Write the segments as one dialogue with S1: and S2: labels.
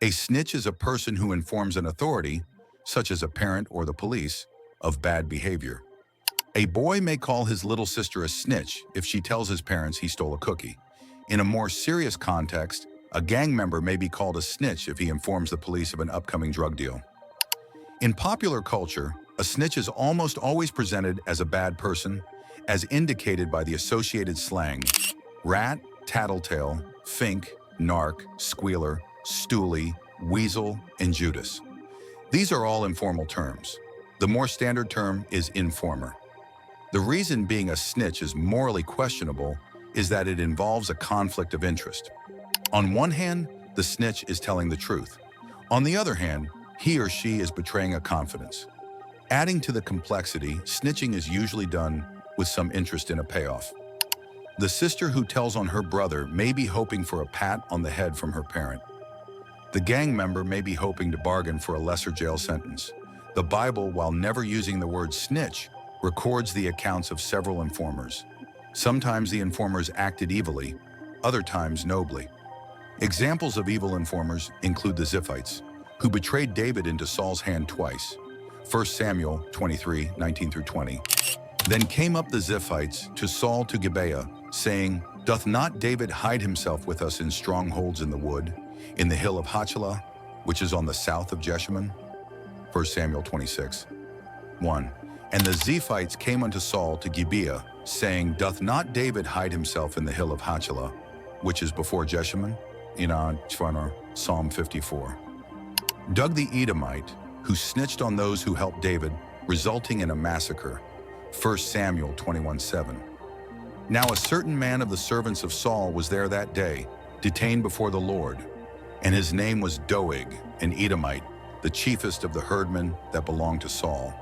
S1: A snitch is a person who informs an authority, such as a parent or the police, of bad behavior. A boy may call his little sister a snitch if she tells his parents he stole a cookie. In a more serious context, a gang member may be called a snitch if he informs the police of an upcoming drug deal. In popular culture, a snitch is almost always presented as a bad person, as indicated by the associated slang: rat, tattletale, fink, narc, squealer, stoolie, weasel, and Judas. These are all informal terms. The more standard term is informer. The reason being a snitch is morally questionable is that it involves a conflict of interest. On one hand, the snitch is telling the truth. On the other hand, he or she is betraying a confidence. Adding to the complexity, snitching is usually done with some interest in a payoff. The sister who tells on her brother may be hoping for a pat on the head from her parent. The gang member may be hoping to bargain for a lesser jail sentence. The Bible, while never using the word snitch, records the accounts of several informers. Sometimes the informers acted evilly, other times nobly. Examples of evil informers include the Ziphites, who betrayed David into Saul's hand twice. 1 Samuel 23, 19-20. Then came up the Ziphites to Saul to Gibeah, saying, Doth not David hide himself with us in strongholds in the wood, in the hill of Hachilah, which is on the south of Jeshimon? 1 Samuel 26, 1. And the Ziphites came unto Saul to Gibeah, saying, Doth not David hide himself in the hill of Hachilah, which is before Jeshimon? Psalm 54. Doug the Edomite, who snitched on those who helped David, resulting in a massacre. 1 Samuel 21:7. Now a certain man of the servants of Saul was there that day, detained before the Lord, and his name was Doeg, an Edomite, the chiefest of the herdmen that belonged to Saul.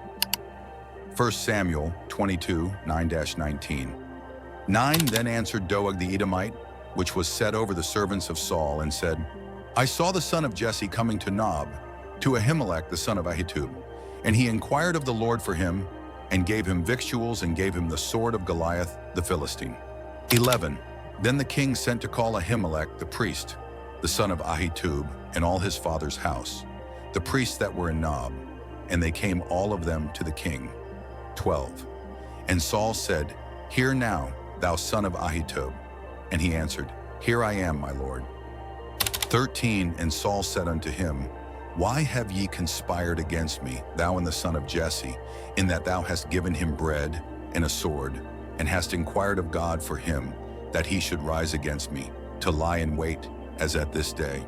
S1: 1 Samuel 22, 9-19. 9 Then answered Doeg the Edomite, which was set over the servants of Saul, and said, I saw the son of Jesse coming to Nob, to Ahimelech the son of Ahitub, and he inquired of the Lord for him, and gave him victuals, and gave him the sword of Goliath the Philistine. 11 Then the king sent to call Ahimelech the priest, the son of Ahitub, and all his father's house, the priests that were in Nob, and they came all of them to the king. 12 And Saul said, Hear now, thou son of Ahitub. And he answered, Here I am, my lord. 13 And Saul said unto him, Why have ye conspired against me, thou and the son of Jesse, in that thou hast given him bread and a sword, and hast inquired of God for him, that he should rise against me, to lie in wait, as at this day?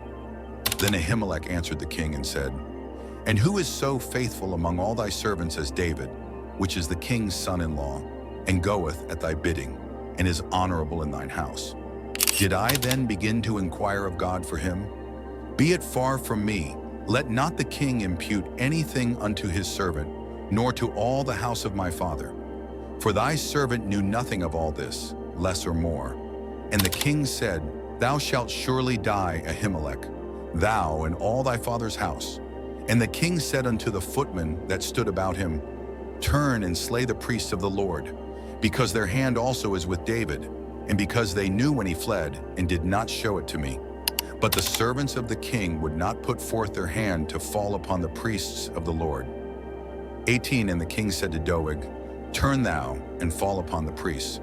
S1: Then Ahimelech answered the king and said, And who is so faithful among all thy servants as David, which is the king's son-in-law, and goeth at thy bidding, and is honorable in thine house? Did I then begin to inquire of God for him? Be it far from me, let not the king impute anything unto his servant, nor to all the house of my father. For thy servant knew nothing of all this, less or more. And the king said, Thou shalt surely die, Ahimelech, thou and all thy father's house. And the king said unto the footmen that stood about him, Turn and slay the priests of the Lord, because their hand also is with David, and because they knew when he fled, and did not show it to me. But the servants of the king would not put forth their hand to fall upon the priests of the Lord. 18 And the king said to Doeg, Turn thou, and fall upon the priests.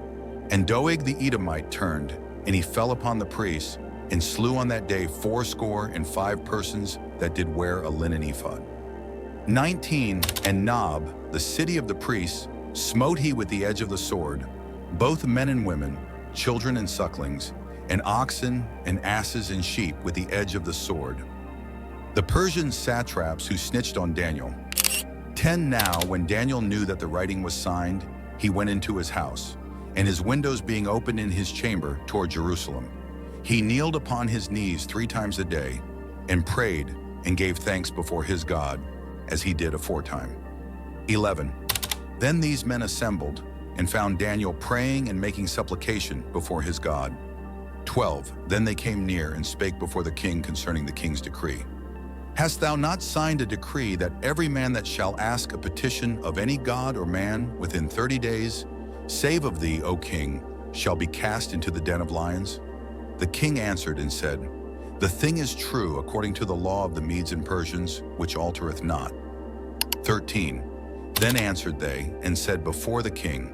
S1: And Doeg the Edomite turned, and he fell upon the priests, and slew on that day 75 persons that did wear a linen ephod. 19 And Nob, the city of the priests, smote he with the edge of the sword, both men and women, children and sucklings, and oxen and asses and sheep with the edge of the sword. The Persian satraps who snitched on Daniel. 10 Now when Daniel knew that the writing was signed, he went into his house, and his windows being opened in his chamber toward Jerusalem, he kneeled upon his knees 3 times a day, and prayed and gave thanks before his God, as he did aforetime. 11 Then these men assembled, and found Daniel praying and making supplication before his God. 12 Then they came near and spake before the king concerning the king's decree. Hast thou not signed a decree that every man that shall ask a petition of any god or man within 30 days, save of thee, O king, shall be cast into the den of lions? The king answered and said, The thing is true according to the law of the Medes and Persians, which altereth not. 13. Then answered they, and said before the king,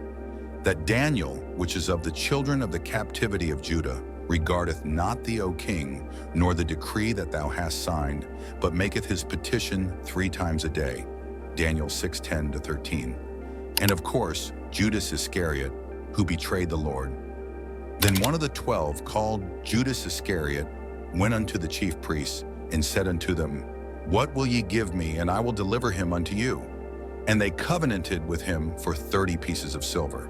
S1: that Daniel, which is of the children of the captivity of Judah, regardeth not thee, O king, nor the decree that thou hast signed, but maketh his petition 3 times a day. Daniel 6:10-13. And of course, Judas Iscariot, who betrayed the Lord. Then one of the 12, called Judas Iscariot, went unto the chief priests, and said unto them, What will ye give me, and I will deliver him unto you? And they covenanted with him for 30 pieces of silver.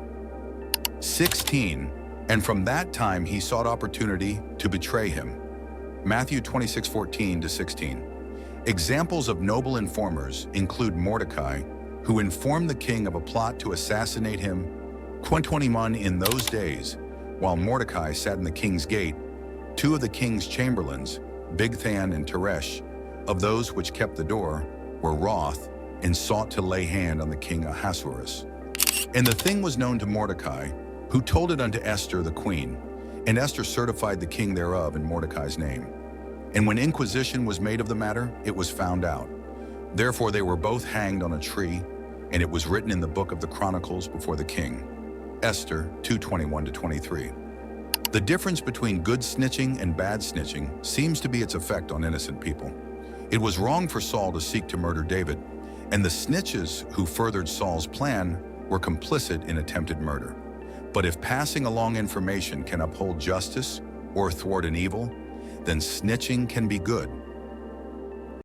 S1: 16. And from that time he sought opportunity to betray him. Matthew 26:14-16. Examples of noble informers include Mordecai, who informed the king of a plot to assassinate him. 21. In those days, while Mordecai sat in the king's gate, 2 of the king's chamberlains, Bigthan and Teresh, of those which kept the door, were wroth, and sought to lay hand on the king Ahasuerus. And the thing was known to Mordecai, who told it unto Esther the queen, and Esther certified the king thereof in Mordecai's name. And when inquisition was made of the matter, it was found out. Therefore they were both hanged on a tree, and it was written in the book of the Chronicles before the king. Esther 2:21-23. The difference between good snitching and bad snitching seems to be its effect on innocent people. It was wrong for Saul to seek to murder David, and the snitches who furthered Saul's plan were complicit in attempted murder. But if passing along information can uphold justice or thwart an evil, then snitching can be good.